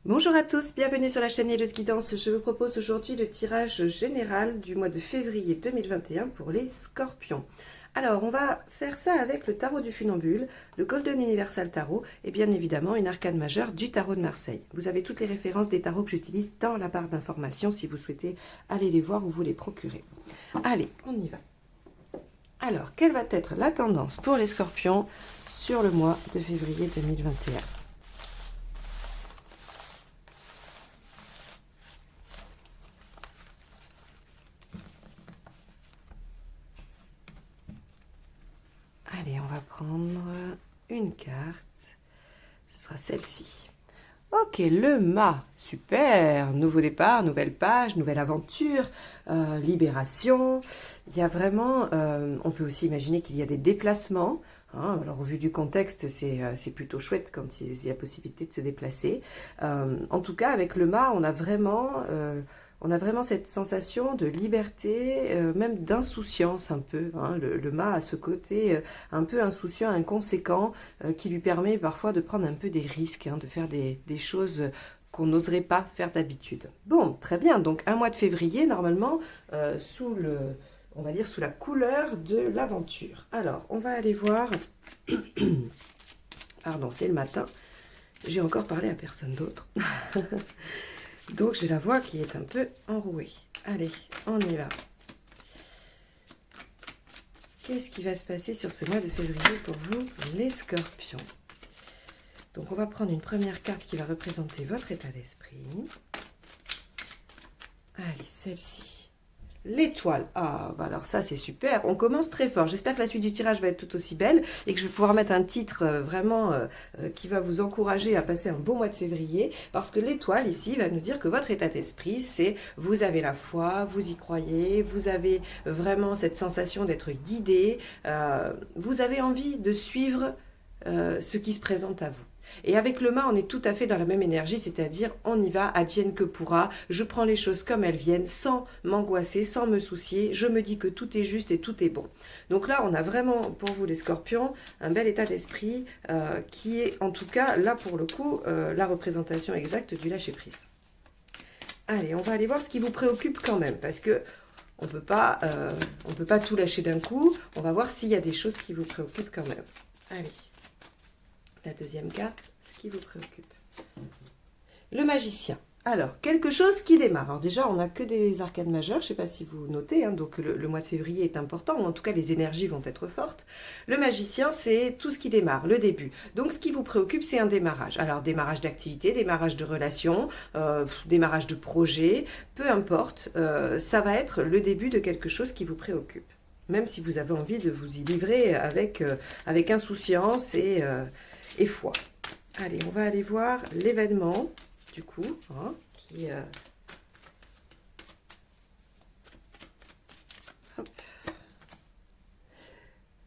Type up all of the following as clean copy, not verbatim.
Bonjour à tous, bienvenue sur la chaîne Hello's Guidance. Je vous propose aujourd'hui le tirage général du mois de février 2021 pour les scorpions. Alors, on va faire ça avec le tarot du funambule, le Golden Universal Tarot et bien évidemment une arcane majeure du tarot de Marseille. Vous avez toutes les références des tarots que j'utilise dans la barre d'informations si vous souhaitez aller les voir ou vous les procurer. Allez, on y va. Alors, quelle va être la tendance pour les scorpions sur le mois de février 2021 ? Allez, on va prendre une carte. Ce sera celle-ci. Ok, le mât. Super. Nouveau départ, nouvelle page, nouvelle aventure, libération. Il y a vraiment... on peut aussi imaginer qu'il y a des déplacements. Hein. Alors, au vu du contexte, c'est plutôt chouette quand il y a possibilité de se déplacer. En tout cas, avec le mât, on a vraiment cette sensation de liberté, même d'insouciance un peu. Hein. Le mât a ce côté un peu insouciant, inconséquent, qui lui permet parfois de prendre un peu des risques, hein, de faire des choses qu'on n'oserait pas faire d'habitude. Bon, très bien. Donc un mois de février, normalement, on va dire sous la couleur de l'aventure. Alors, on va aller voir... Pardon, c'est le matin. J'ai encore parlé à personne d'autre. Donc, j'ai la voix qui est un peu enrouée. Allez, on y va. Qu'est-ce qui va se passer sur ce mois de février pour vous, les scorpions? Donc, on va prendre une première carte qui va représenter votre état d'esprit. Allez, celle-ci. L'étoile. Ah, bah alors ça, c'est super. On commence très fort. J'espère que la suite du tirage va être tout aussi belle et que je vais pouvoir mettre un titre vraiment qui va vous encourager à passer un beau mois de février. Parce que l'étoile, ici, va nous dire que votre état d'esprit, c'est vous avez la foi, vous y croyez, vous avez vraiment cette sensation d'être guidé, vous avez envie de suivre ce qui se présente à vous. Et avec le mât, on est tout à fait dans la même énergie, c'est-à-dire on y va, advienne que pourra, je prends les choses comme elles viennent, sans m'angoisser, sans me soucier, je me dis que tout est juste et tout est bon. Donc là, on a vraiment, pour vous les scorpions, un bel état d'esprit qui est en tout cas, là pour le coup, la représentation exacte du lâcher-prise. Allez, on va aller voir ce qui vous préoccupe quand même, parce que on peut pas tout lâcher d'un coup, on va voir s'il y a des choses qui vous préoccupent quand même. Allez. La deuxième carte, ce qui vous préoccupe. Le magicien. Alors, quelque chose qui démarre. Alors déjà, on n'a que des arcanes majeures, je ne sais pas si vous notez, hein, donc le mois de février est important, ou en tout cas les énergies vont être fortes. Le magicien, c'est tout ce qui démarre, le début. Donc ce qui vous préoccupe, c'est un démarrage. Alors démarrage d'activité, démarrage de relation, démarrage de projet, peu importe, ça va être le début de quelque chose qui vous préoccupe. Même si vous avez envie de vous y livrer avec insouciance et foi. Allez, on va aller voir l'événement, du coup, hein, qui...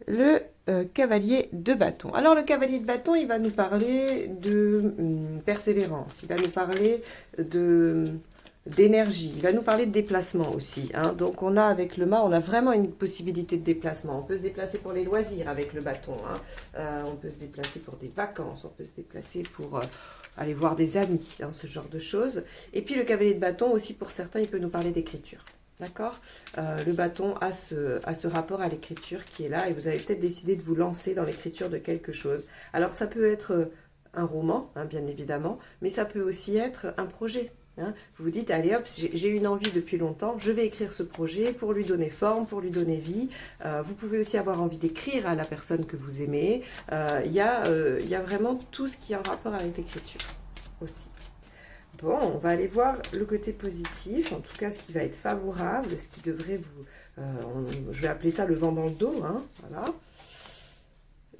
Le cavalier de bâton. Alors, le cavalier de bâton, il va nous parler de persévérance, il va nous parler d'énergie, il va nous parler de déplacement aussi. Hein. Donc, on a avec le mât, on a vraiment une possibilité de déplacement. On peut se déplacer pour les loisirs avec le bâton. Hein. On peut se déplacer pour des vacances, on peut se déplacer pour aller voir des amis, hein, ce genre de choses. Et puis, le cavalier de bâton aussi, pour certains, il peut nous parler d'écriture. D'accord. Le bâton a ce rapport à l'écriture qui est là et vous avez peut-être décidé de vous lancer dans l'écriture de quelque chose. Alors, ça peut être un roman, hein, bien évidemment, mais ça peut aussi être un projet. Hein. Vous vous dites, allez hop, j'ai une envie depuis longtemps, je vais écrire ce projet pour lui donner forme, pour lui donner vie. Vous pouvez aussi avoir envie d'écrire à la personne que vous aimez. Il y a vraiment tout ce qui est en rapport avec l'écriture aussi. Bon, on va aller voir le côté positif, en tout cas ce qui va être favorable, ce qui devrait vous... je vais appeler ça le vent dans le dos, hein, voilà.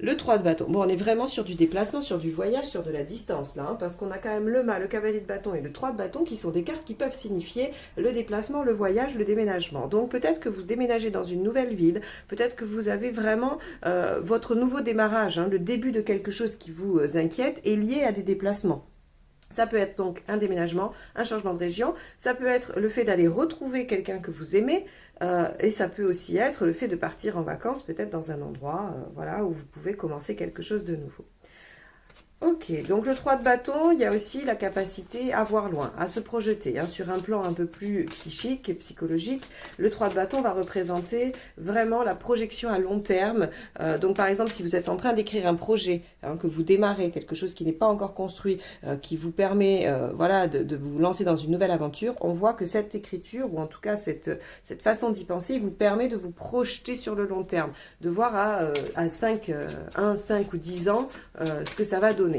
Le 3 de bâton. Bon, on est vraiment sur du déplacement, sur du voyage, sur de la distance, là, hein, parce qu'on a quand même le mât, le cavalier de bâton et le 3 de bâton qui sont des cartes qui peuvent signifier le déplacement, le voyage, le déménagement. Donc, peut-être que vous déménagez dans une nouvelle ville, peut-être que vous avez vraiment votre nouveau démarrage, hein, le début de quelque chose qui vous inquiète est lié à des déplacements. Ça peut être donc un déménagement, un changement de région, ça peut être le fait d'aller retrouver quelqu'un que vous aimez, et ça peut aussi être le fait de partir en vacances, peut-être dans un endroit voilà, où vous pouvez commencer quelque chose de nouveau. Ok, donc le 3 de bâton, il y a aussi la capacité à voir loin, à se projeter. Hein, sur un plan un peu plus psychique et psychologique, le 3 de bâton va représenter vraiment la projection à long terme. Donc par exemple, si vous êtes en train d'écrire un projet, hein, que vous démarrez, quelque chose qui n'est pas encore construit, qui vous permet voilà, de vous lancer dans une nouvelle aventure, on voit que cette écriture, ou en tout cas cette façon d'y penser, vous permet de vous projeter sur le long terme, de voir à 5, 1, 5 ou 10 ans ce que ça va donner.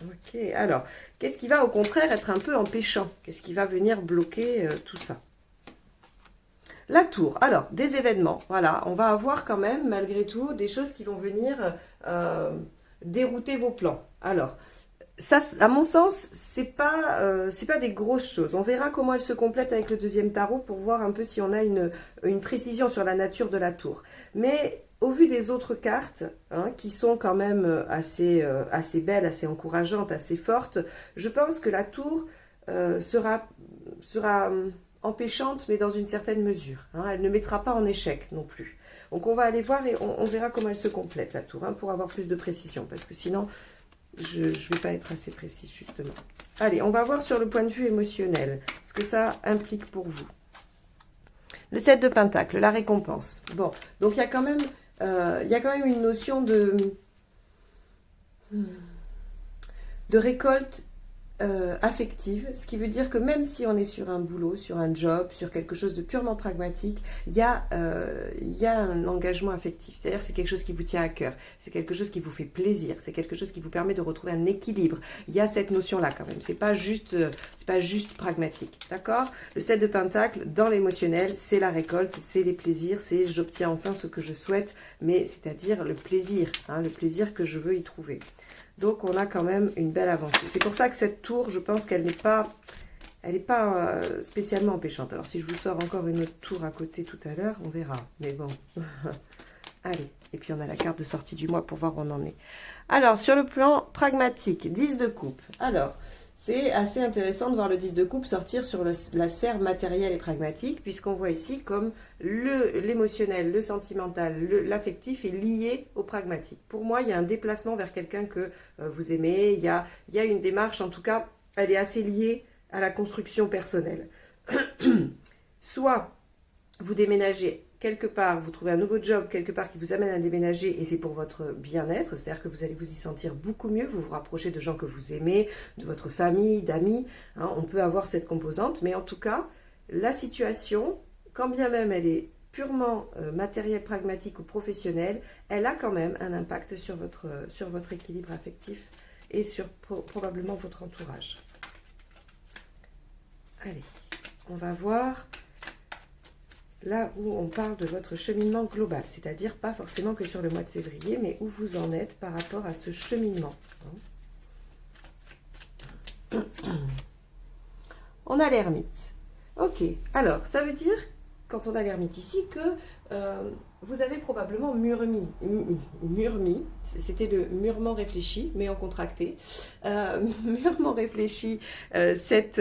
Ok, alors, qu'est-ce qui va au contraire être un peu empêchant? Qu'est-ce qui va venir bloquer tout ça? La tour, alors, des événements, voilà, on va avoir quand même, malgré tout, des choses qui vont venir dérouter vos plans. Alors, ça, à mon sens, c'est pas des grosses choses. On verra comment elles se complètent avec le deuxième tarot pour voir un peu si on a une précision sur la nature de la tour. Mais au vu des autres cartes, hein, qui sont quand même assez belles, assez encourageantes, assez fortes, je pense que la tour sera empêchante, mais dans une certaine mesure. Hein. Elle ne mettra pas en échec non plus. Donc on va aller voir et on verra comment elle se complète, la tour, hein, pour avoir plus de précision. Parce que sinon, je ne vais pas être assez précise, justement. Allez, on va voir sur le point de vue émotionnel, ce que ça implique pour vous. Le 7 de Pentacle, la récompense. Bon, donc il y a quand même une notion de récolte affective, ce qui veut dire que même si on est sur un boulot, sur un job, sur quelque chose de purement pragmatique, il y a un engagement affectif. C'est-à-dire c'est quelque chose qui vous tient à cœur, c'est quelque chose qui vous fait plaisir, c'est quelque chose qui vous permet de retrouver un équilibre. Il y a cette notion-là quand même, c'est pas juste pragmatique, d'accord? Le 7 de Pentacle, dans l'émotionnel, c'est la récolte, c'est les plaisirs, c'est j'obtiens enfin ce que je souhaite, mais c'est-à-dire le plaisir, hein, le plaisir que je veux y trouver. Donc, on a quand même une belle avancée. C'est pour ça que cette tour, je pense qu'elle n'est pas, spécialement empêchante. Alors, si je vous sors encore une autre tour à côté tout à l'heure, on verra. Mais bon, allez. Et puis, on a la carte de sortie du mois pour voir où on en est. Alors, sur le plan pragmatique, 10 de coupe. Alors, c'est assez intéressant de voir le 10 de coupe sortir sur la sphère matérielle et pragmatique, puisqu'on voit ici comme l'émotionnel, le sentimental, l'affectif est lié au pragmatique. Pour moi, il y a un déplacement vers quelqu'un que vous aimez, il y a une démarche, en tout cas, elle est assez liée à la construction personnelle. Soit vous déménagez quelque part, vous trouvez un nouveau job quelque part qui vous amène à déménager et c'est pour votre bien-être, c'est-à-dire que vous allez vous y sentir beaucoup mieux, vous vous rapprochez de gens que vous aimez, de votre famille, d'amis, hein, on peut avoir cette composante, mais en tout cas, la situation, quand bien même elle est purement matérielle, pragmatique ou professionnelle, elle a quand même un impact sur votre équilibre affectif et sur probablement votre entourage. Allez, on va voir là où on parle de votre cheminement global, c'est-à-dire pas forcément que sur le mois de février, mais où vous en êtes par rapport à ce cheminement. On a l'ermite. Ok, alors ça veut dire, quand on a l'ermite ici, que vous avez probablement murmi, c'était le mûrement réfléchi, mais en contracté, mûrement réfléchi cette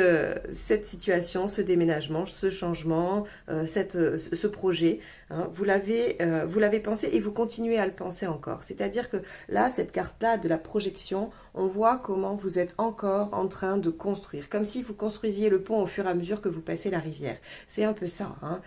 situation, ce déménagement, ce changement, ce projet, hein, vous l'avez pensé et vous continuez à le penser encore. C'est-à-dire que là, cette carte-là de la projection, on voit comment vous êtes encore en train de construire, comme si vous construisiez le pont au fur et à mesure que vous passez la rivière. C'est un peu ça, hein.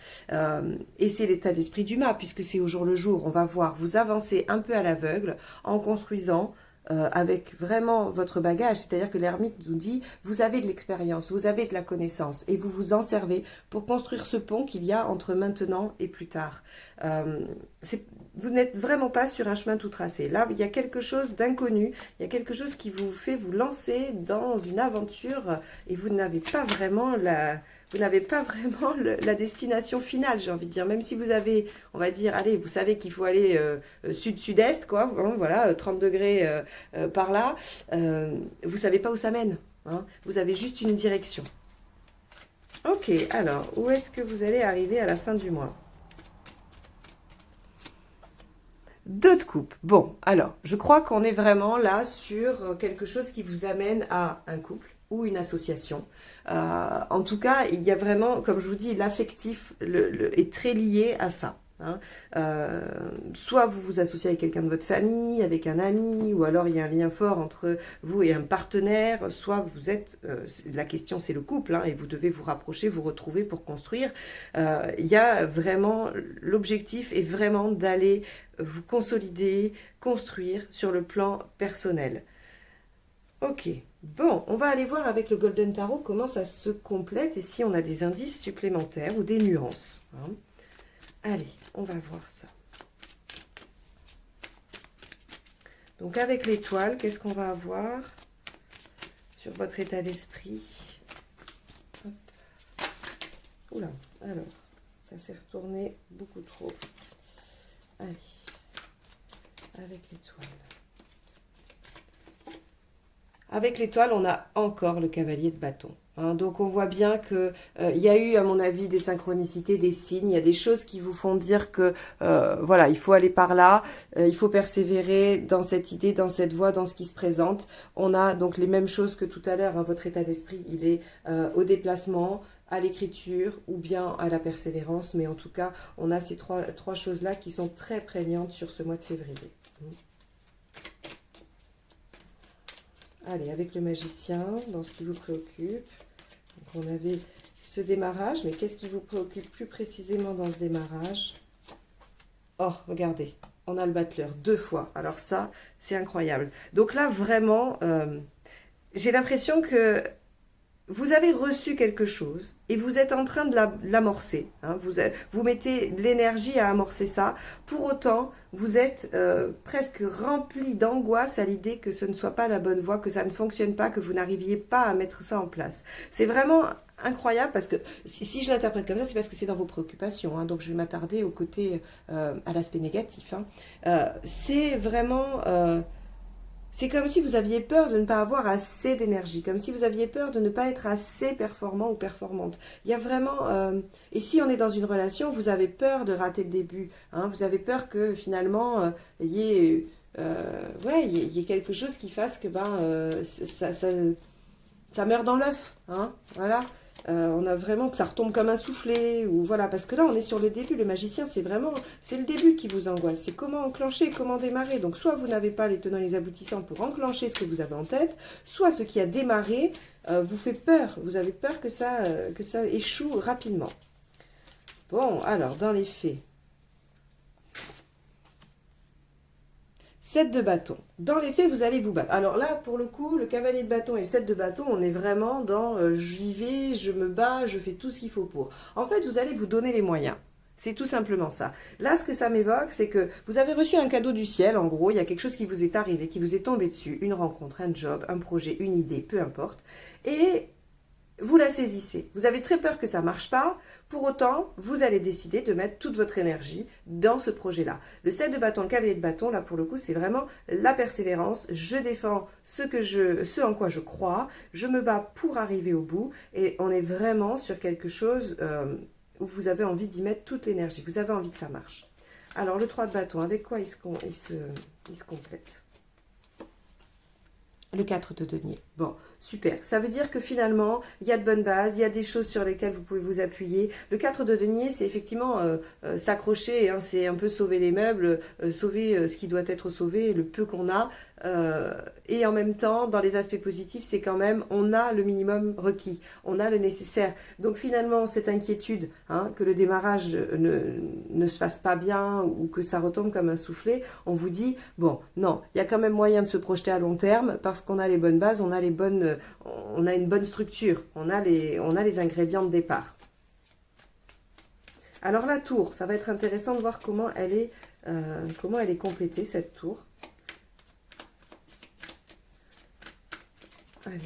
Et c'est l'état d'esprit du mât, puisque c'est au jour le jour. On va voir, vous avancez un peu à l'aveugle en construisant avec vraiment votre bagage. C'est-à-dire que l'ermite nous dit, vous avez de l'expérience, vous avez de la connaissance et vous vous en servez pour construire ce pont qu'il y a entre maintenant et plus tard. Vous n'êtes vraiment pas sur un chemin tout tracé. Là, il y a quelque chose d'inconnu, il y a quelque chose qui vous fait vous lancer dans une aventure et vous n'avez pas vraiment la destination finale, j'ai envie de dire. Même si vous avez, on va dire, allez, vous savez qu'il faut aller sud-sud-est, quoi, hein, voilà, 30 degrés par là, vous savez pas où ça mène, hein, vous avez juste une direction. Ok, alors, où est-ce que vous allez arriver à la fin du mois? 2 de coupe. Bon, alors, je crois qu'on est vraiment là sur quelque chose qui vous amène à un couple ou une association. En tout cas, il y a vraiment, comme je vous dis, l'affectif est très lié à ça. hein. Soit vous vous associez avec quelqu'un de votre famille, avec un ami, ou alors il y a un lien fort entre vous et un partenaire, soit vous êtes, la question c'est le couple, hein, et vous devez vous rapprocher, vous retrouver pour construire. Il y a vraiment, l'objectif est vraiment d'aller vous consolider, construire sur le plan personnel. Ok, bon, on va aller voir avec le Golden Tarot comment ça se complète et si on a des indices supplémentaires ou des nuances, hein. Allez, on va voir ça. Donc avec l'étoile, qu'est-ce qu'on va avoir sur votre état d'esprit? Oula, alors, ça s'est retourné beaucoup trop. Allez, avec l'étoile. Avec l'étoile, on a encore le cavalier de bâton, hein. Donc on voit bien que y a eu, à mon avis, des synchronicités, des signes. Il y a des choses qui vous font dire que voilà, il faut aller par là, il faut persévérer dans cette idée, dans cette voie, dans ce qui se présente. On a donc les mêmes choses que tout à l'heure, hein. Votre état d'esprit, il est au déplacement, à l'écriture ou bien à la persévérance. Mais en tout cas, on a ces trois choses-là qui sont très prégnantes sur ce mois de février. Allez, avec le magicien, dans ce qui vous préoccupe. Donc on avait ce démarrage, mais qu'est-ce qui vous préoccupe plus précisément dans ce démarrage? Oh, regardez, on a le battleur 2 fois. Alors ça, c'est incroyable. Donc là, vraiment, j'ai l'impression que vous avez reçu quelque chose et vous êtes en train de l'amorcer, hein. Vous mettez l'énergie à amorcer ça. Pour autant, vous êtes presque rempli d'angoisse à l'idée que ce ne soit pas la bonne voie, que ça ne fonctionne pas, que vous n'arriviez pas à mettre ça en place. C'est vraiment incroyable parce que si je l'interprète comme ça, c'est parce que c'est dans vos préoccupations, hein. Donc je vais m'attarder au côté, à l'aspect négatif, hein. C'est vraiment... c'est comme si vous aviez peur de ne pas avoir assez d'énergie, comme si vous aviez peur de ne pas être assez performant ou performante. Il y a vraiment... et si on est dans une relation, vous avez peur de rater le début, hein. Vous avez peur que finalement, il y ait... ouais, il y ait quelque chose qui fasse que ça meurt dans l'œuf, hein, voilà. On a vraiment que ça retombe comme un soufflet, ou voilà, parce que là on est sur le début. Le magicien, c'est vraiment, c'est le début qui vous angoisse, c'est comment enclencher, comment démarrer. Donc soit vous n'avez pas les tenants et les aboutissants pour enclencher ce que vous avez en tête, soit ce qui a démarré vous fait peur, vous avez peur que ça échoue rapidement. Bon, alors dans les faits, 7 de bâton. Dans les faits, vous allez vous battre. Alors là, pour le coup, le cavalier de bâton et le 7 de bâton, on est vraiment dans j'y vais, je me bats, je fais tout ce qu'il faut pour. En fait, vous allez vous donner les moyens. C'est tout simplement ça. Là, ce que ça m'évoque, c'est que vous avez reçu un cadeau du ciel. En gros, il y a quelque chose qui vous est arrivé, qui vous est tombé dessus. Une rencontre, un job, un projet, une idée, peu importe. Et vous la saisissez. Vous avez très peur que ça ne marche pas. Pour autant, vous allez décider de mettre toute votre énergie dans ce projet-là. Le 7 de bâton, le cavalier de bâton, là pour le coup, c'est vraiment la persévérance. Je défends ce en quoi je crois. Je me bats pour arriver au bout. Et on est vraiment sur quelque chose où vous avez envie d'y mettre toute l'énergie. Vous avez envie que ça marche. Alors, le 3 de bâton, avec quoi il se complète? Le 4 de denier. Bon, super. Ça veut dire que finalement, il y a de bonnes bases, il y a des choses sur lesquelles vous pouvez vous appuyer. Le 4 de denier, c'est effectivement s'accrocher, hein, c'est un peu sauver les meubles, sauver ce qui doit être sauvé, le peu qu'on a. Et en même temps, dans les aspects positifs, c'est quand même, on a le minimum requis, on a le nécessaire. Donc finalement, cette inquiétude, hein, que le démarrage ne se fasse pas bien ou que ça retombe comme un soufflet, on vous dit, bon, non, il y a quand même moyen de se projeter à long terme parce qu'on a les bonnes bases, on a une bonne structure, on a les ingrédients de départ. Alors la tour, ça va être intéressant de voir comment elle est complétée, cette tour. Allez.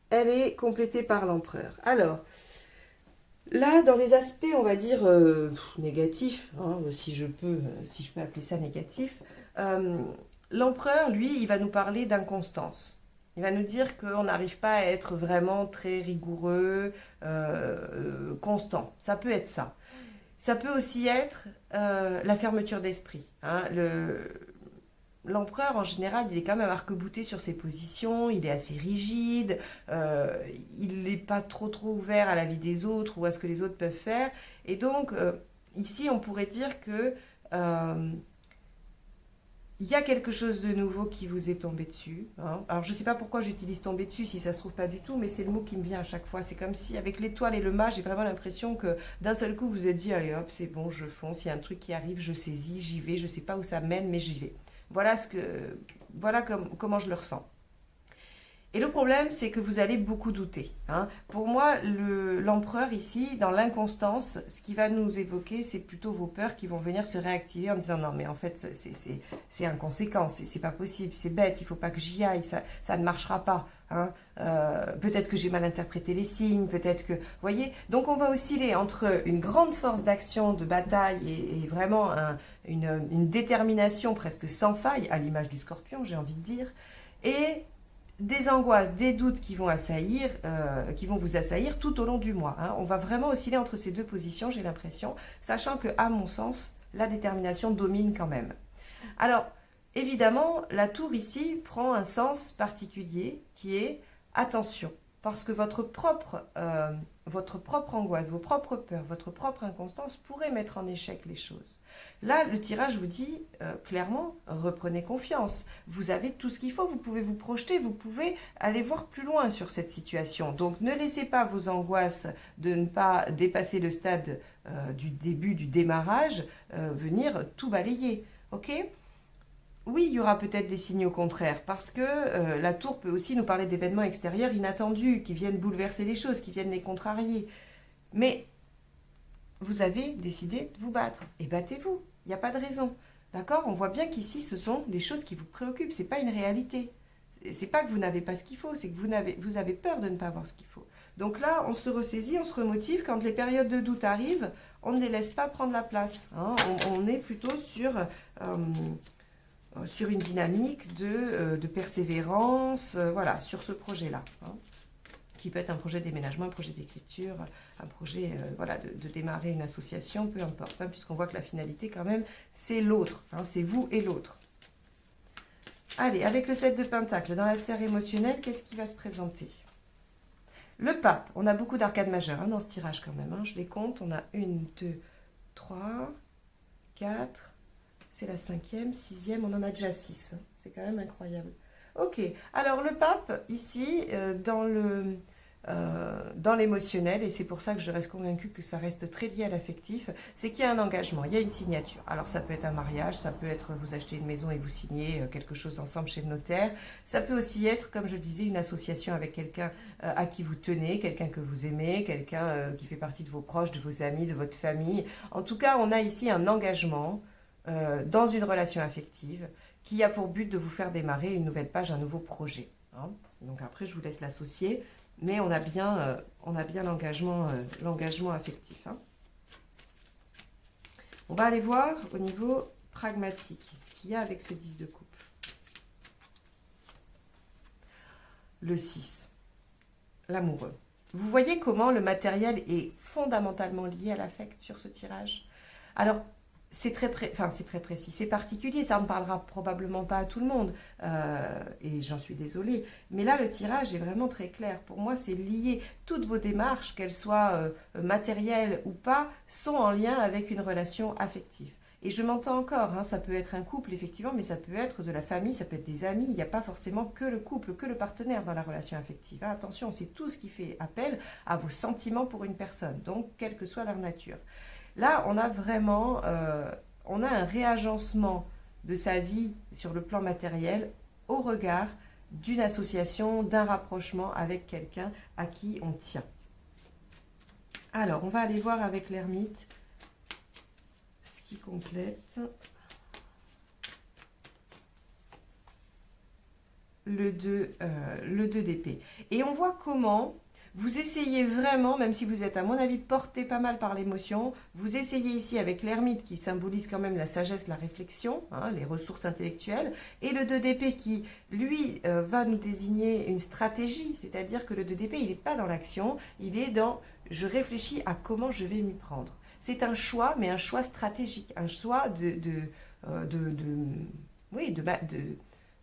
Elle est complétée par l'empereur. Alors, là, dans les aspects, on va dire, négatifs, hein, si je peux appeler ça négatif, l'empereur, lui, il va nous parler d'inconstance. Il va nous dire qu'on n'arrive pas à être vraiment très rigoureux, constant. Ça peut être ça. Ça peut aussi être la fermeture d'esprit, hein, l'empereur, en général, il est quand même arc-bouté sur ses positions, il est assez rigide, il n'est pas trop ouvert à la vie des autres ou à ce que les autres peuvent faire. Et donc, ici, on pourrait dire que il y a quelque chose de nouveau qui vous est tombé dessus. Hein. Alors, je ne sais pas pourquoi j'utilise tomber dessus, si ça se trouve pas du tout, mais c'est le mot qui me vient à chaque fois. C'est comme si, avec l'étoile et le mât, j'ai vraiment l'impression que d'un seul coup, vous vous êtes dit, allez hop, c'est bon, je fonce, il y a un truc qui arrive, je saisis, j'y vais, je ne sais pas où ça mène, mais j'y vais. Voilà comment je le ressens. Et le problème, c'est que vous allez beaucoup douter. Hein. Pour moi, l'empereur ici, dans l'inconstance, ce qui va nous évoquer, c'est plutôt vos peurs qui vont venir se réactiver en disant non, mais en fait, c'est inconséquent, c'est pas possible, c'est bête, il faut pas que j'y aille, ça ne marchera pas. Hein. Peut-être que j'ai mal interprété les signes, peut-être que... Vous voyez. Donc on va osciller entre une grande force d'action, de bataille et vraiment une détermination presque sans faille, à l'image du scorpion, j'ai envie de dire, et des angoisses, des doutes qui vont vous assaillir tout au long du mois. Hein. On va vraiment osciller entre ces deux positions, j'ai l'impression, sachant que, à mon sens, la détermination domine quand même. Alors, évidemment, la tour ici prend un sens particulier qui est attention, parce que votre propre angoisse, vos propres peurs, votre propre inconstance pourrait mettre en échec les choses. Là, le tirage vous dit clairement, reprenez confiance. Vous avez tout ce qu'il faut, vous pouvez vous projeter, vous pouvez aller voir plus loin sur cette situation. Donc, ne laissez pas vos angoisses de ne pas dépasser le stade du début, du démarrage, venir tout balayer. Ok ? Oui, il y aura peut-être des signaux contraires, parce que la tour peut aussi nous parler d'événements extérieurs inattendus, qui viennent bouleverser les choses, qui viennent les contrarier. Mais vous avez décidé de vous battre, et battez-vous, il n'y a pas de raison. D'accord? On voit bien qu'ici, ce sont les choses qui vous préoccupent, ce n'est pas une réalité. C'est pas que vous n'avez pas ce qu'il faut, c'est que vous avez peur de ne pas avoir ce qu'il faut. Donc là, on se ressaisit, on se remotive. Quand les périodes de doute arrivent, on ne les laisse pas prendre la place. Hein. On est plutôt sur une dynamique de persévérance, voilà, sur ce projet-là, hein, qui peut être un projet de déménagement, un projet d'écriture, un projet voilà, de démarrer une association, peu importe, hein, puisqu'on voit que la finalité, quand même, c'est l'autre, hein, c'est vous et l'autre. Allez, avec le 7 de Pentacle, dans la sphère émotionnelle, qu'est-ce qui va se présenter? Le pape, on a beaucoup d'arcades majeures hein, dans ce tirage quand même, hein, je les compte, on a 1, 2, 3, 4... C'est la 5e, 6e, on en a déjà 6. Hein. C'est quand même incroyable. Ok, alors le pape, ici, dans l'émotionnel, et c'est pour ça que je reste convaincue que ça reste très lié à l'affectif, c'est qu'il y a un engagement, il y a une signature. Alors ça peut être un mariage, ça peut être vous achetez une maison et vous signez quelque chose ensemble chez le notaire. Ça peut aussi être, comme je disais, une association avec quelqu'un à qui vous tenez, quelqu'un que vous aimez, quelqu'un qui fait partie de vos proches, de vos amis, de votre famille. En tout cas, on a ici un engagement dans une relation affective qui a pour but de vous faire démarrer une nouvelle page, un nouveau projet. Hein. Donc après, je vous laisse l'associer, mais on a bien l'engagement affectif. Hein. On va aller voir au niveau pragmatique ce qu'il y a avec ce 10 de coupe. Le 6, l'amoureux. Vous voyez comment le matériel est fondamentalement lié à l'affect sur ce tirage? Alors, c'est très précis, c'est particulier, ça ne parlera probablement pas à tout le monde, et j'en suis désolée. Mais là, le tirage est vraiment très clair. Pour moi, c'est lié. Toutes vos démarches, qu'elles soient matérielles ou pas, sont en lien avec une relation affective. Et je m'entends encore, hein, ça peut être un couple, effectivement, mais ça peut être de la famille, ça peut être des amis. Il n'y a pas forcément que le couple, que le partenaire dans la relation affective. Hein, attention, c'est tout ce qui fait appel à vos sentiments pour une personne, donc quelle que soit leur nature. Là, on a vraiment on a un réagencement de sa vie sur le plan matériel au regard d'une association, d'un rapprochement avec quelqu'un à qui on tient. Alors, on va aller voir avec l'ermite ce qui complète le 2 d'épée. Et on voit comment... Vous essayez vraiment, même si vous êtes à mon avis porté pas mal par l'émotion, vous essayez ici avec l'ermite qui symbolise quand même la sagesse, la réflexion, hein, les ressources intellectuelles, et le 2 d'épée qui, lui, va nous désigner une stratégie, c'est-à-dire que le 2 d'épée, il n'est pas dans l'action, il est dans « je réfléchis à comment je vais m'y prendre ». C'est un choix, mais un choix stratégique, un choix oui,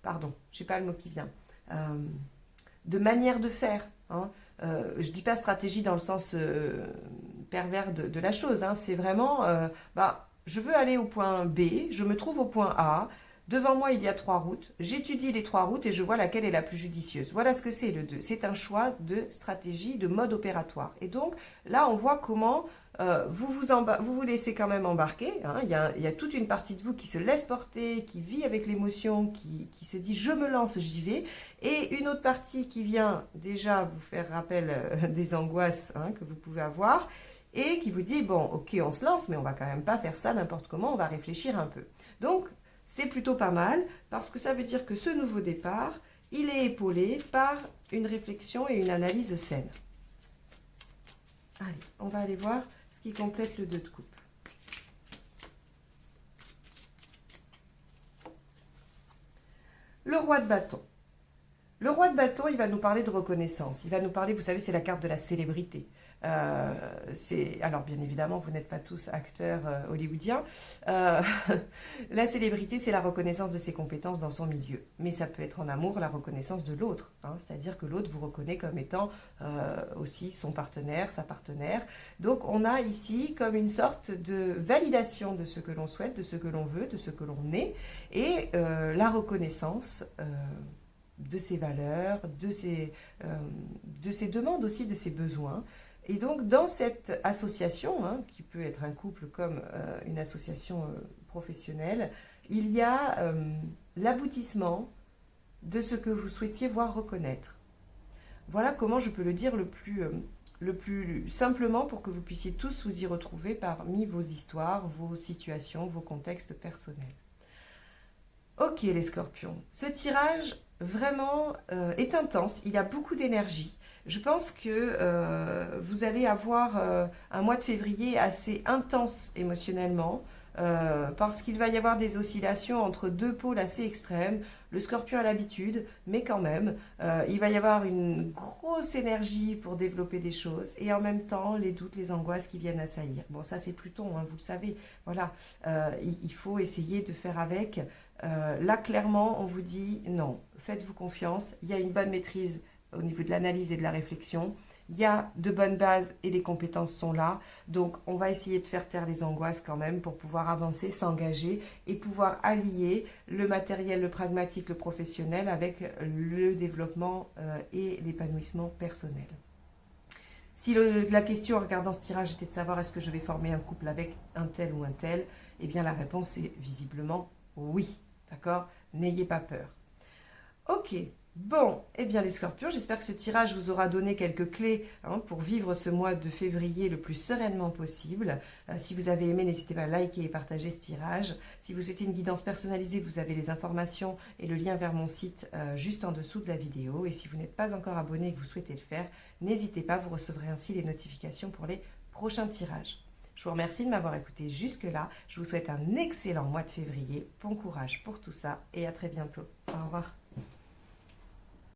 pardon, je n'ai pas le mot qui vient, de manière de faire. Hein. Je ne dis pas stratégie dans le sens pervers de la chose, hein. C'est vraiment, je veux aller au point B, je me trouve au point A, devant moi il y a 3 routes, j'étudie les 3 routes et je vois laquelle est la plus judicieuse. Voilà ce que c'est le 2, c'est un choix de stratégie, de mode opératoire. Et donc là on voit comment vous vous laissez quand même embarquer, hein. Il y a toute une partie de vous qui se laisse porter, qui vit avec l'émotion, qui se dit je me lance, j'y vais, et une autre partie qui vient déjà vous faire rappel des angoisses, hein, que vous pouvez avoir, et qui vous dit bon ok on se lance mais on va quand même pas faire ça n'importe comment, on va réfléchir un peu. Donc c'est plutôt pas mal parce que ça veut dire que ce nouveau départ, il est épaulé par une réflexion et une analyse saine. Allez, on va aller voir ce qui complète le 2 de coupe. Le roi de bâton. Le roi de bâton, il va nous parler de reconnaissance. Il va nous parler, vous savez, c'est la carte de la célébrité. Alors, bien évidemment, vous n'êtes pas tous acteurs hollywoodiens. La célébrité, c'est la reconnaissance de ses compétences dans son milieu. Mais ça peut être en amour la reconnaissance de l'autre. Hein, c'est-à-dire que l'autre vous reconnaît comme étant aussi son partenaire, sa partenaire. Donc, on a ici comme une sorte de validation de ce que l'on souhaite, de ce que l'on veut, de ce que l'on est. Et la reconnaissance de ses valeurs, de ses demandes aussi, de ses besoins. Et donc, dans cette association, hein, qui peut être un couple comme une association professionnelle, il y a l'aboutissement de ce que vous souhaitiez voir reconnaître. Voilà comment je peux le dire le plus simplement pour que vous puissiez tous vous y retrouver parmi vos histoires, vos situations, vos contextes personnels. Ok les scorpions, ce tirage vraiment est intense, il y a beaucoup d'énergie. Je pense que vous allez avoir un mois de février assez intense émotionnellement parce qu'il va y avoir des oscillations entre 2 pôles assez extrêmes. Le scorpion a l'habitude, mais quand même, il va y avoir une grosse énergie pour développer des choses et en même temps les doutes, les angoisses qui viennent assaillir. Bon, ça c'est Pluton, hein, vous le savez. Voilà, il faut essayer de faire avec. Là, clairement, on vous dit non, faites-vous confiance. Il y a une bonne maîtrise au niveau de l'analyse et de la réflexion. Il y a de bonnes bases et les compétences sont là. Donc, on va essayer de faire taire les angoisses quand même pour pouvoir avancer, s'engager et pouvoir allier le matériel, le pragmatique, le professionnel avec le développement et l'épanouissement personnel. Si la question en regardant ce tirage était de savoir est-ce que je vais former un couple avec un tel ou un tel, eh bien la réponse est visiblement oui. D'accord? N'ayez pas peur. Ok. Bon, eh bien les scorpions, j'espère que ce tirage vous aura donné quelques clés pour vivre ce mois de février le plus sereinement possible. Si vous avez aimé, n'hésitez pas à liker et partager ce tirage. Si vous souhaitez une guidance personnalisée, vous avez les informations et le lien vers mon site juste en dessous de la vidéo. Et si vous n'êtes pas encore abonné et que vous souhaitez le faire, n'hésitez pas, vous recevrez ainsi les notifications pour les prochains tirages. Je vous remercie de m'avoir écouté jusque-là. Je vous souhaite un excellent mois de février. Bon courage pour tout ça et à très bientôt. Au revoir.